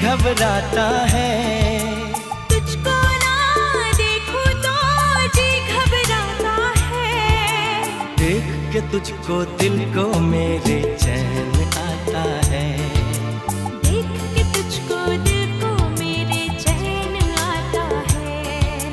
घबराता है। तुझको ना देखूं तो जी घबराता है। देख के तुझको दिल को मेरे चैन आता है।